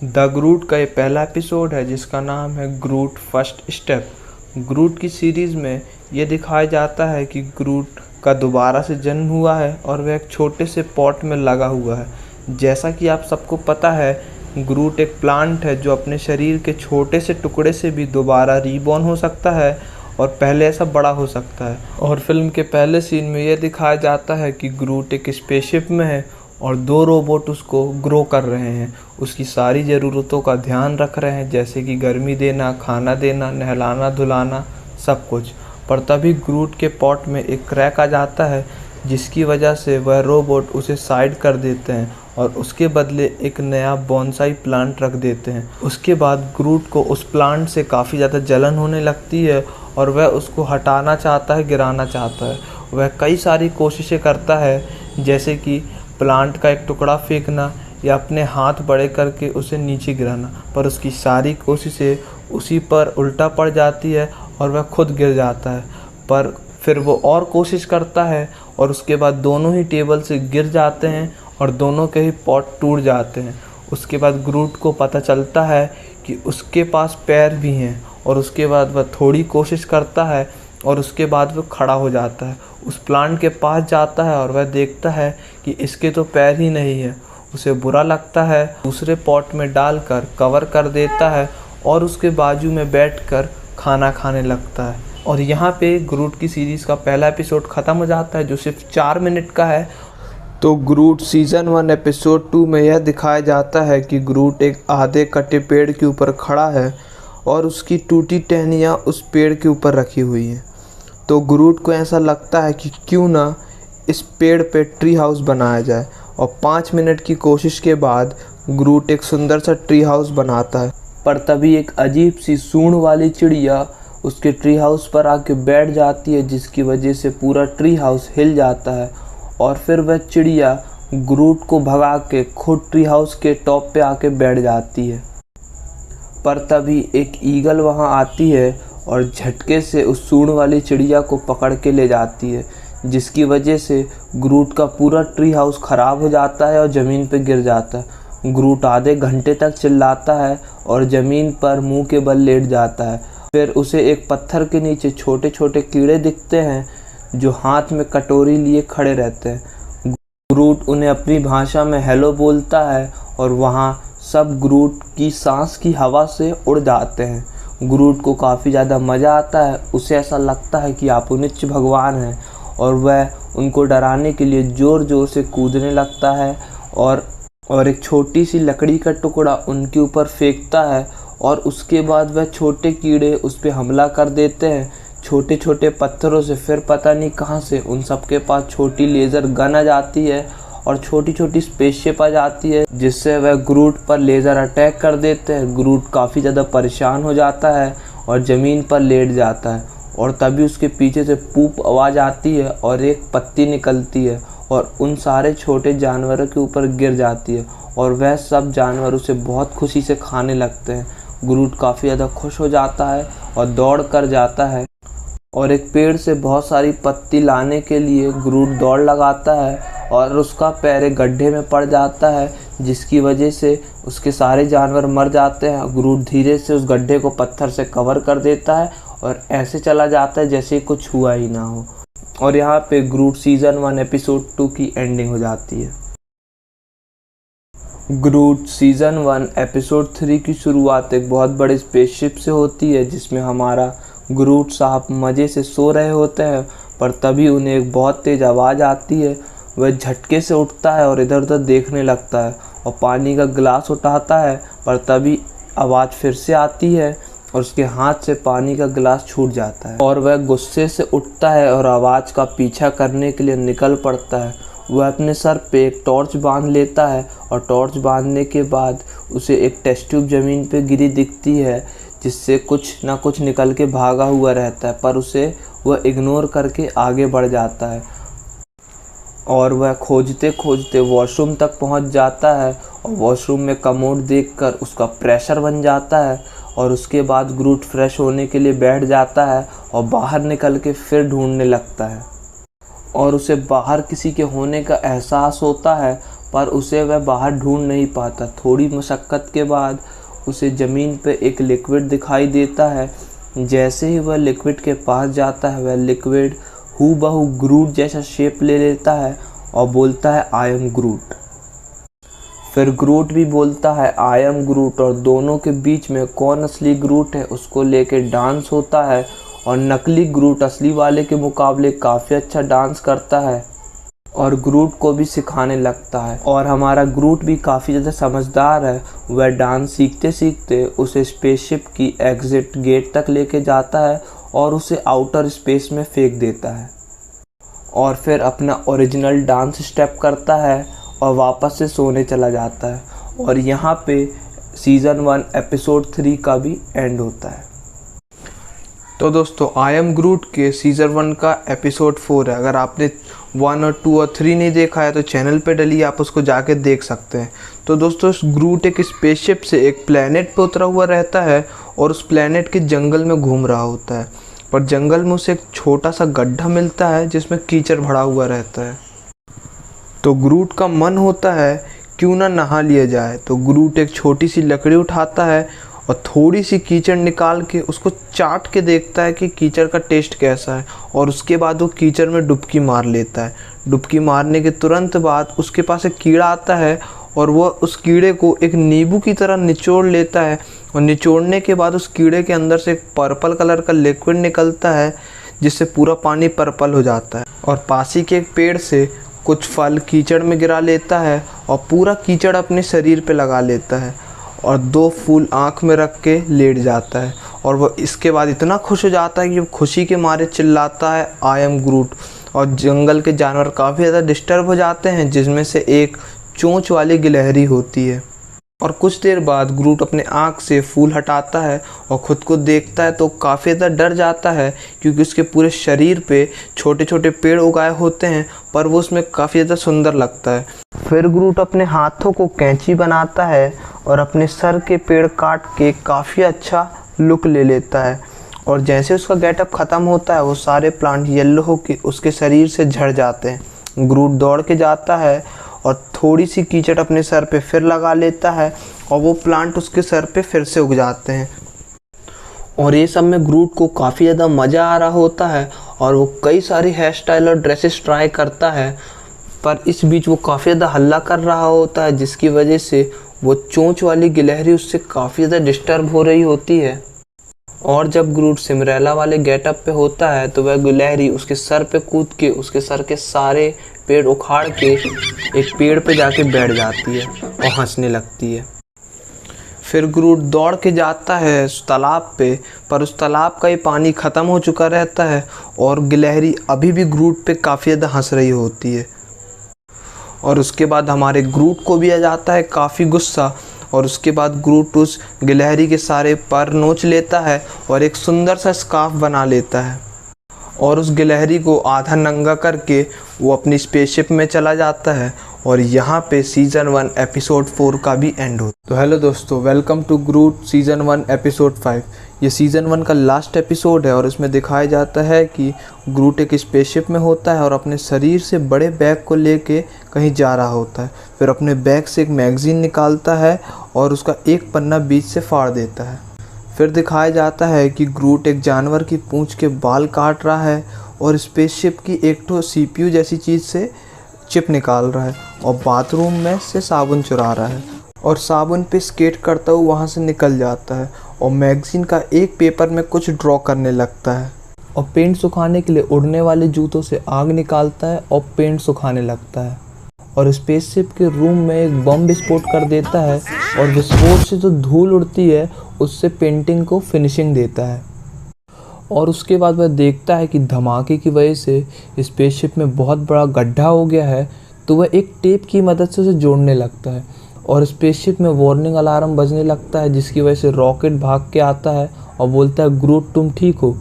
The ग्रूट का ये पहला एपिसोड है जिसका नाम है ग्रूट फर्स्ट स्टेप। ग्रूट की सीरीज़ में ये दिखाया जाता है कि ग्रूट का दोबारा से जन्म हुआ है और वह एक छोटे से पॉट में लगा हुआ है। जैसा कि आप सबको पता है, ग्रूट एक प्लांट है जो अपने शरीर के छोटे से टुकड़े से भी दोबारा रीबॉर्न हो सकता है और पहले ऐसा बड़ा हो सकता है। और फिल्म के पहले सीन में यह दिखाया जाता है कि ग्रूट एक स्पेसशिप में है और दो रोबोट उसको ग्रो कर रहे हैं, उसकी सारी ज़रूरतों का ध्यान रख रहे हैं, जैसे कि गर्मी देना, खाना देना, नहलाना धुलाना, सब कुछ। पर तभी ग्रूट के पॉट में एक क्रैक आ जाता है जिसकी वजह से वह रोबोट उसे साइड कर देते हैं और उसके बदले एक नया बोनसाई प्लांट रख देते हैं। उसके बाद ग्रूट को उस प्लांट से काफ़ी ज़्यादा जलन होने लगती है और वह उसको हटाना चाहता है, गिराना चाहता है। वह कई सारी कोशिशें करता है, जैसे कि प्लांट का एक टुकड़ा फेंकना या अपने हाथ बड़े करके उसे नीचे गिराना, पर उसकी सारी कोशिशें उसी पर उल्टा पड़ जाती है और वह खुद गिर जाता है। पर फिर वो और कोशिश करता है और उसके बाद दोनों ही टेबल से गिर जाते हैं और दोनों के ही पॉट टूट जाते हैं। उसके बाद ग्रूट को पता चलता है कि उसके पास पैर भी हैं और उसके बाद वह थोड़ी कोशिश करता है और उसके बाद वह खड़ा हो जाता है। उस प्लांट के पास जाता है और वह देखता है कि इसके तो पैर ही नहीं है। उसे बुरा लगता है, दूसरे पॉट में डालकर कवर कर देता है और उसके बाजू में बैठकर खाना खाने लगता है। और यहाँ पे ग्रूट की सीरीज़ का पहला एपिसोड ख़त्म हो जाता है जो सिर्फ 4 मिनट का है। तो ग्रूट सीज़न 1 एपिसोड 2 में यह दिखाया जाता है कि ग्रूट एक आधे कटे पेड़ के ऊपर खड़ा है और उसकी टूटी टहनियाँ उस पेड़ के ऊपर रखी हुई हैं। तो ग्रूट को ऐसा लगता है कि क्यों ना इस पेड़ पे ट्री हाउस बनाया जाए, और 5 मिनट की कोशिश के बाद ग्रूट एक सुंदर सा ट्री हाउस बनाता है। पर तभी एक अजीब सी सूंड वाली चिड़िया उसके ट्री हाउस पर आके बैठ जाती है, जिसकी वजह से पूरा ट्री हाउस हिल जाता है। और फिर वह चिड़िया ग्रूट को भगा के खुद ट्री हाउस के टॉप पे आके बैठ जाती है। पर तभी एक ईगल वहाँ आती है और झटके से उस सूंड वाली चिड़िया को पकड़ के ले जाती है, जिसकी वजह से ग्रूट का पूरा ट्री हाउस ख़राब हो जाता है और ज़मीन पे गिर जाता है। ग्रूट आधे घंटे तक चिल्लाता है और ज़मीन पर मुंह के बल लेट जाता है। फिर उसे एक पत्थर के नीचे छोटे छोटे कीड़े दिखते हैं जो हाथ में कटोरी लिए खड़े रहते हैं। ग्रूट उन्हें अपनी भाषा में हेलो बोलता है और वहाँ सब ग्रूट की सांस की हवा से उड़ जाते हैं। ग्रूट को काफ़ी ज़्यादा मज़ा आता है, उसे ऐसा लगता है कि आपुनिच भगवान हैं और वह उनको डराने के लिए ज़ोर ज़ोर से कूदने लगता है और एक छोटी सी लकड़ी का टुकड़ा उनके ऊपर फेंकता है और उसके बाद वह छोटे कीड़े उस पर हमला कर देते हैं छोटे छोटे पत्थरों से। फिर पता नहीं कहाँ से उन सब के पास छोटी लेज़र गन आ जाती है और छोटी छोटी स्पेसशिप आ जाती है, जिससे वह ग्रूट पर लेज़र अटैक कर देते हैं। ग्रूट काफ़ी ज़्यादा परेशान हो जाता है और ज़मीन पर लेट जाता है और तभी उसके पीछे से पूप आवाज़ आती है और एक पत्ती निकलती है और उन सारे छोटे जानवरों के ऊपर गिर जाती है और वह सब जानवर उसे बहुत खुशी से खाने लगते हैं। ग्रूट काफ़ी ज़्यादा खुश हो जाता है और दौड़ कर जाता है और एक पेड़ से बहुत सारी पत्ती लाने के लिए ग्रूट दौड़ लगाता है और उसका पैर एक गड्ढे में पड़ जाता है, जिसकी वजह से उसके सारे जानवर मर जाते हैं। ग्रूट धीरे से उस गड्ढे को पत्थर से कवर कर देता है और ऐसे चला जाता है जैसे कुछ हुआ ही ना हो। और यहाँ पे ग्रूट सीज़न 1 एपिसोड 2 की एंडिंग हो जाती है। ग्रूट सीज़न 1 एपिसोड 3 की शुरुआत एक बहुत बड़े स्पेसशिप से होती है, जिसमें हमारा ग्रूट साहब मज़े से सो रहे होते हैं। पर तभी उन्हें एक बहुत तेज़ आवाज़ आती है। वह झटके से उठता है और इधर उधर देखने लगता है और पानी का गिलास उठाता है, पर तभी आवाज़ फिर से आती है और उसके हाथ से पानी का गिलास छूट जाता है और वह गुस्से से उठता है और आवाज़ का पीछा करने के लिए निकल पड़ता है। वह अपने सर पे एक टॉर्च बांध लेता है और टॉर्च बांधने के बाद उसे एक टेस्ट ट्यूब ज़मीन पे गिरी दिखती है, जिससे कुछ ना कुछ निकल के भागा हुआ रहता है, पर उसे वह इग्नोर करके आगे बढ़ जाता है और वह खोजते खोजते वॉशरूम तक पहुंच जाता है और वॉशरूम में कमोड देखकर उसका प्रेशर बन जाता है। और उसके बाद ग्रूट फ्रेश होने के लिए बैठ जाता है और बाहर निकल के फिर ढूंढने लगता है और उसे बाहर किसी के होने का एहसास होता है। पर उसे वह बाहर ढूंढ नहीं पाता। थोड़ी मशक्क़त के बाद उसे ज़मीन पे एक लिक्विड दिखाई देता है। जैसे ही वह लिक्विड के पास जाता है, वह लिक्विड हूबहू ग्रूट जैसा शेप ले लेता है और बोलता है आई एम ग्रूट। फिर ग्रूट भी बोलता है आई एम ग्रूट, और दोनों के बीच में कौन असली ग्रूट है उसको लेके डांस होता है। और नकली ग्रूट असली वाले के मुकाबले काफ़ी अच्छा डांस करता है और ग्रूट को भी सिखाने लगता है। और हमारा ग्रूट भी काफ़ी ज़्यादा समझदार है। वह डांस सीखते सीखते उसे स्पेसशिप की एग्ज़िट गेट तक लेके जाता है और उसे आउटर स्पेस में फेंक देता है और फिर अपना ओरिजिनल डांस स्टेप करता है और वापस से सोने चला जाता है। और यहाँ पे सीज़न 1 एपिसोड 3 का भी एंड होता है। तो दोस्तों, आई एम ग्रूट के सीज़न 1 का एपिसोड 4 है। अगर आपने 1 और 2 और 3 नहीं देखा है तो चैनल पे डली, आप उसको जाके देख सकते हैं। तो दोस्तों, ग्रूट एक स्पेसशिप से एक प्लेनेट पे उतरा हुआ रहता है और उस प्लेनेट के जंगल में घूम रहा होता है। पर जंगल में उसे एक छोटा सा गड्ढा मिलता है जिसमें कीचड़ भरा हुआ रहता है। तो ग्रूट का मन होता है क्यों ना नहा लिया जाए। तो ग्रूट एक छोटी सी लकड़ी उठाता है और थोड़ी सी कीचड़ निकाल के उसको चाट के देखता है कि कीचड़ का टेस्ट कैसा है। और उसके बाद वो कीचड़ में डुबकी मार लेता है। डुबकी मारने के तुरंत बाद उसके पास एक कीड़ा आता है और वह उस कीड़े को एक नींबू की तरह निचोड़ लेता है। और निचोड़ने के बाद उस कीड़े के अंदर से एक पर्पल कलर का लिक्विड निकलता है जिससे पूरा पानी पर्पल हो जाता है। और पास ही के एक पेड़ से कुछ फल कीचड़ में गिरा लेता है और पूरा कीचड़ अपने शरीर पे लगा लेता है और 2 फूल आँख में रख के लेट जाता है। और वह इसके बाद इतना खुश हो जाता है कि खुशी के मारे चिल्लाता है आई एम ग्रूट। और जंगल के जानवर काफ़ी ज़्यादा डिस्टर्ब हो जाते हैं, जिसमें से एक चोंच वाली गिलहरी होती है। और कुछ देर बाद ग्रूट अपने आँख से फूल हटाता है और ख़ुद को देखता है तो काफ़ी ज़्यादा डर जाता है, क्योंकि उसके पूरे शरीर पे छोटे छोटे पेड़ उगाए होते हैं, पर वो उसमें काफ़ी ज़्यादा सुंदर लगता है। फिर ग्रूट अपने हाथों को कैंची बनाता है और अपने सर के पेड़ काट के काफ़ी अच्छा लुक ले लेता है। और जैसे उसका गेटअप ख़त्म होता है, वो सारे प्लांट येलो होकर उसके शरीर से झड़ जाते हैं। ग्रूट दौड़ के जाता है और थोड़ी सी कीचड़ अपने सर पे फिर लगा लेता है और वो प्लांट उसके सर पे फिर से उग जाते हैं। और ये सब में ग्रूट को काफ़ी ज़्यादा मज़ा आ रहा होता है और वो कई सारी हेयर स्टाइल और ड्रेसेस ट्राई करता है। पर इस बीच वो काफ़ी ज़्यादा हल्ला कर रहा होता है, जिसकी वजह से वो चोंच वाली गिलहरी उससे काफ़ी ज़्यादा डिस्टर्ब हो रही होती है। और जब ग्रूट सिंड्रेला वाले गेटअप पे होता है तो वह गिलहरी उसके सर पे कूद के उसके सर के सारे पेड़ उखाड़ के एक पेड़ पे जाके बैठ जाती है और हंसने लगती है। फिर ग्रूट दौड़ के जाता है उस तालाब पे, पर उस तालाब का ही पानी ख़त्म हो चुका रहता है और गिलहरी अभी भी ग्रूट पे काफ़ी ज़्यादा हंस रही होती है। और उसके बाद हमारे ग्रूट को भी आ जाता है काफ़ी गुस्सा, और उसके बाद ग्रूट उस गिलहरी के सारे पर नोच लेता है और एक सुंदर सा स्कार्फ बना लेता है और उस गिलहरी को आधा नंगा करके वो अपनी स्पेसशिप में चला जाता है। और यहाँ पे सीज़न 1 एपिसोड 4 का भी एंड होता है। तो हेलो दोस्तों, welcome to Groot season 1 episode 5। ये सीज़न 1 का लास्ट एपिसोड है और इसमें दिखाया जाता है कि ग्रूट एक स्पेसशिप में होता है और अपने शरीर से बड़े बैग को लेके कहीं जा रहा होता है। फिर अपने बैग से एक मैगज़ीन निकालता है और उसका एक पन्ना बीच से फाड़ देता है। फिर दिखाया जाता है कि ग्रूट एक जानवर की पूंछ के बाल काट रहा है और स्पेसशिप की एक तो CPU जैसी चीज़ से चिप निकाल रहा है और बाथरूम में से साबुन चुरा रहा है और साबुन पे स्केट करता हुआ वहाँ से निकल जाता है और मैगज़ीन का एक पेपर में कुछ ड्रॉ करने लगता है और पेंट सुखाने के लिए उड़ने वाले जूतों से आग निकालता है और पेंट सुखाने लगता है। और स्पेसशिप के रूम में एक बम विस्फोट कर देता है और विस्फोट से जो धूल उड़ती है उससे पेंटिंग को फिनिशिंग देता है। और उसके बाद वह देखता है कि धमाके की वजह से स्पेसशिप में बहुत बड़ा गड्ढा हो गया है, तो वह एक टेप की मदद से उसे जोड़ने लगता है और स्पेसशिप में वार्निंग अलार्म बजने लगता है, जिसकी वजह से रॉकेट भाग के आता है और बोलता है ग्रूट तुम ठीक हो।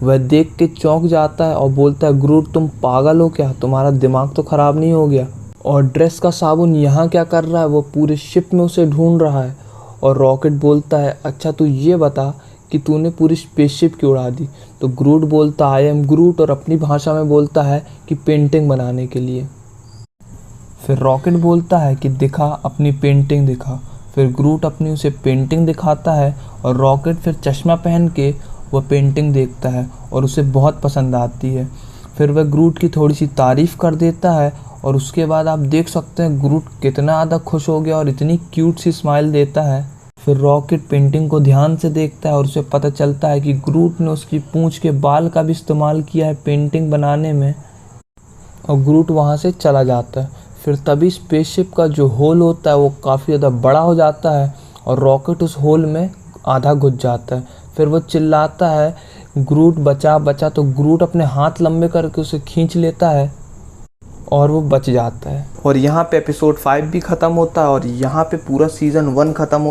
वह देख के चौंक जाता है और बोलता है ग्रूट तुम पागल हो क्या, तुम्हारा दिमाग तो ख़राब नहीं हो गया। और ड्रेस का साबुन यहाँ क्या कर रहा है, वो पूरे शिप में उसे ढूंढ रहा है। और रॉकेट बोलता है अच्छा तू ये बता कि तूने पूरी स्पेसशिप क्यों उड़ा दी। तो ग्रूट बोलता आई एम ग्रूट और अपनी भाषा में बोलता है कि पेंटिंग बनाने के लिए। फिर रॉकेट बोलता है कि दिखा अपनी पेंटिंग दिखा। फिर ग्रूट अपनी उसे पेंटिंग दिखाता है और रॉकेट फिर चश्मा पहन के वह पेंटिंग देखता है और उसे बहुत पसंद आती है। फिर वह ग्रूट की थोड़ी सी तारीफ़ कर देता है और उसके बाद आप देख सकते हैं ग्रूट कितना ज़्यादा खुश हो गया और इतनी क्यूट सी स्माइल देता है। फिर रॉकेट पेंटिंग को ध्यान से देखता है और उसे पता चलता है कि ग्रूट ने उसकी पूंछ के बाल का भी इस्तेमाल किया है पेंटिंग बनाने में, और ग्रूट वहाँ से चला जाता है। फिर तभी स्पेसशिप का जो होल होता है वो काफ़ी ज़्यादा बड़ा हो जाता है और रॉकेट उस होल में आधा घुस जाता है। फिर वो चिल्लाता है ग्रूट बचा बचा, तो ग्रूट अपने हाथ लंबे करके उसे खींच लेता है और वो बच जाता है। और यहाँ पे एपिसोड 5 भी ख़त्म होता है और यहाँ पे पूरा सीज़न 1 ख़त्म होता है।